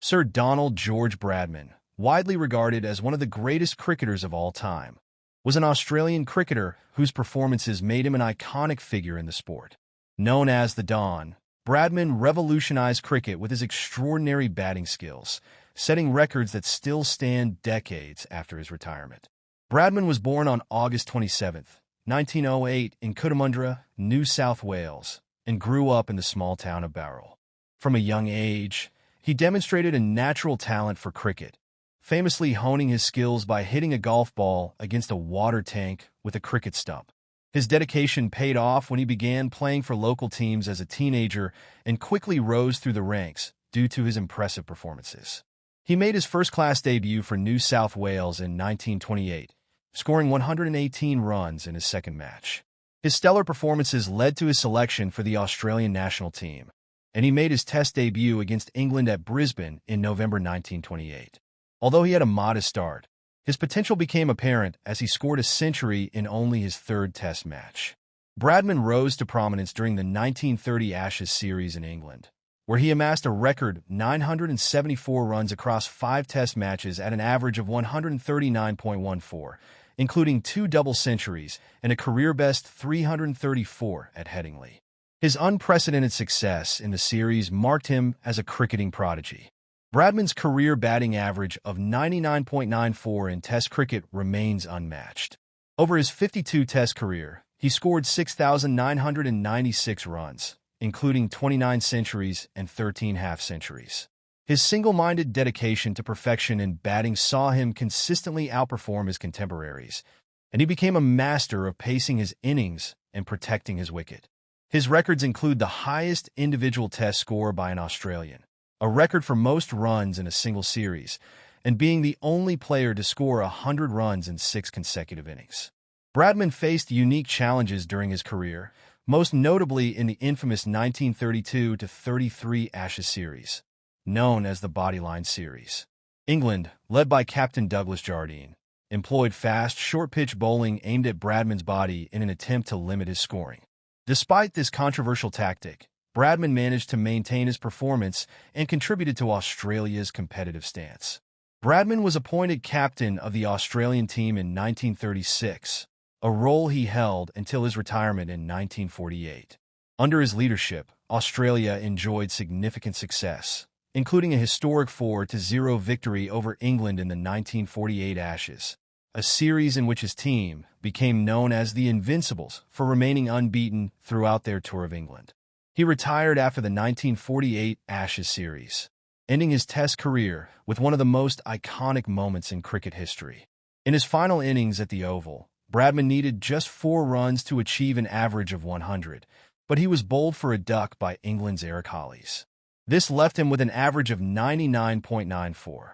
Sir Donald George Bradman, widely regarded as one of the greatest cricketers of all time, was an Australian cricketer whose performances made him an iconic figure in the sport. Known as the Don, Bradman revolutionized cricket with his extraordinary batting skills, setting records that still stand decades after his retirement. Bradman was born on August 27, 1908 in Cootamundra, New South Wales, and grew up in the small town of Bowral. From a young age, he demonstrated a natural talent for cricket, famously honing his skills by hitting a golf ball against a water tank with a cricket stump. His dedication paid off when he began playing for local teams as a teenager and quickly rose through the ranks due to his impressive performances. He made his first-class debut for New South Wales in 1928, scoring 118 runs in his second match. His stellar performances led to his selection for the Australian national team, and he made his Test debut against England at Brisbane in November 1928. Although he had a modest start, his potential became apparent as he scored a century in only his third Test match. Bradman rose to prominence during the 1930 Ashes series in England, where he amassed a record 974 runs across 5 Test matches at an average of 139.14, including 2 double centuries and a career-best 334 at Headingley. His unprecedented success in the series marked him as a cricketing prodigy. Bradman's career batting average of 99.94 in Test cricket remains unmatched. Over his 52 Test career, he scored 6,996 runs, including 29 centuries and 13 half-centuries. His single-minded dedication to perfection in batting saw him consistently outperform his contemporaries, and he became a master of pacing his innings and protecting his wicket. His records include the highest individual Test score by an Australian, a record for most runs in a single series, and being the only player to score 100 runs in 6 consecutive innings. Bradman faced unique challenges during his career, most notably in the infamous 1932-33 Ashes series, known as the Bodyline Series. England, led by captain Douglas Jardine, employed fast, short-pitch bowling aimed at Bradman's body in an attempt to limit his scoring. Despite this controversial tactic, Bradman managed to maintain his performance and contributed to Australia's competitive stance. Bradman was appointed captain of the Australian team in 1936, a role he held until his retirement in 1948. Under his leadership, Australia enjoyed significant success, including a historic 4-0 victory over England in the 1948 Ashes, a series in which his team became known as the Invincibles for remaining unbeaten throughout their tour of England. He retired after the 1948 Ashes series, ending his Test career with one of the most iconic moments in cricket history. In his final innings at the Oval, Bradman needed just 4 runs to achieve an average of 100, but he was bowled for a duck by England's Eric Hollies. This left him with an average of 99.94.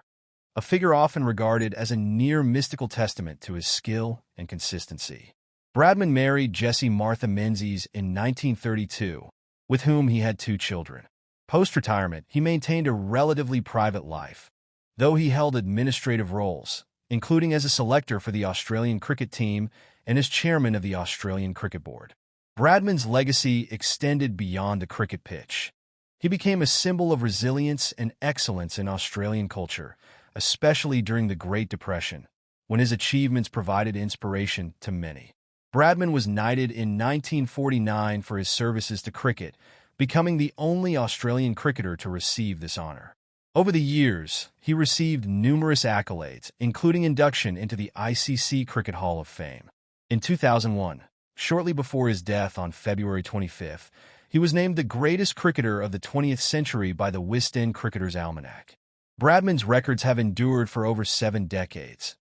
A figure often regarded as a near-mystical testament to his skill and consistency. Bradman married Jessie Martha Menzies in 1932, with whom he had 2 children. Post-retirement, he maintained a relatively private life, though he held administrative roles, including as a selector for the Australian cricket team and as chairman of the Australian Cricket Board. Bradman's legacy extended beyond the cricket pitch. He became a symbol of resilience and excellence in Australian culture, especially during the Great Depression, when his achievements provided inspiration to many. Bradman was knighted in 1949 for his services to cricket, becoming the only Australian cricketer to receive this honor. Over the years, he received numerous accolades, including induction into the ICC Cricket Hall of Fame. In 2001, shortly before his death on February 25th, he was named the greatest cricketer of the 20th century by the West End Cricketers' Almanac. Bradman's records have endured for over 7 decades,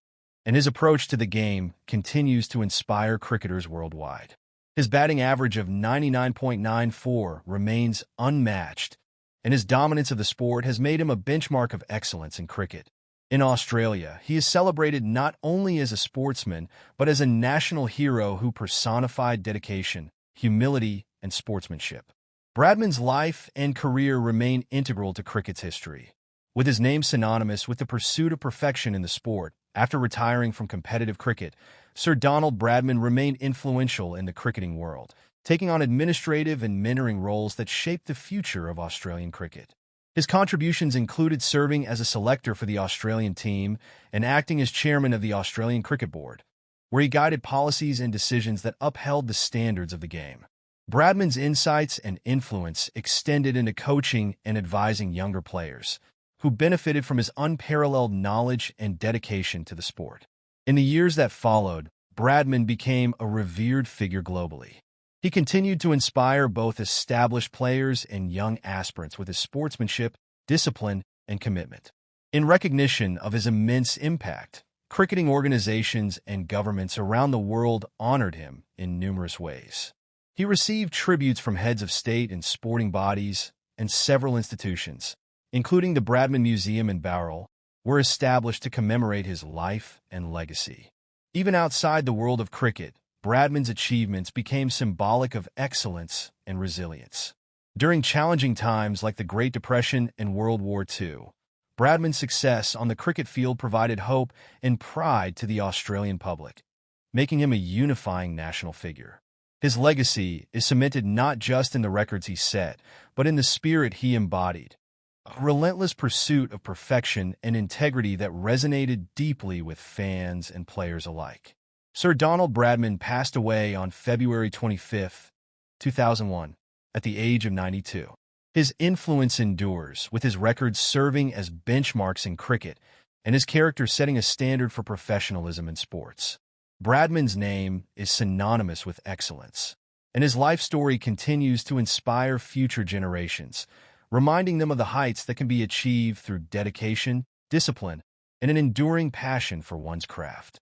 and his approach to the game continues to inspire cricketers worldwide. His batting average of 99.94 remains unmatched, and his dominance of the sport has made him a benchmark of excellence in cricket. In Australia, he is celebrated not only as a sportsman, but as a national hero who personified dedication, humility, and sportsmanship. Bradman's life and career remain integral to cricket's history, with his name synonymous with the pursuit of perfection in the sport. After retiring from competitive cricket, Sir Donald Bradman remained influential in the cricketing world, taking on administrative and mentoring roles that shaped the future of Australian cricket. His contributions included serving as a selector for the Australian team and acting as chairman of the Australian Cricket Board, where he guided policies and decisions that upheld the standards of the game. Bradman's insights and influence extended into coaching and advising younger players, who benefited from his unparalleled knowledge and dedication to the sport. In the years that followed, Bradman became a revered figure globally. He continued to inspire both established players and young aspirants with his sportsmanship, discipline, and commitment. In recognition of his immense impact, cricketing organizations and governments around the world honored him in numerous ways. He received tributes from heads of state and sporting bodies, and several institutions, including the Bradman Museum in Bowral, were established to commemorate his life and legacy. Even outside the world of cricket, Bradman's achievements became symbolic of excellence and resilience. During challenging times like the Great Depression and World War II, Bradman's success on the cricket field provided hope and pride to the Australian public, making him a unifying national figure. His legacy is cemented not just in the records he set, but in the spirit he embodied, a relentless pursuit of perfection and integrity that resonated deeply with fans and players alike. Sir Donald Bradman passed away on February 25, 2001, at the age of 92. His influence endures, with his records serving as benchmarks in cricket and his character setting a standard for professionalism in sports. Bradman's name is synonymous with excellence, and his life story continues to inspire future generations, reminding them of the heights that can be achieved through dedication, discipline, and an enduring passion for one's craft.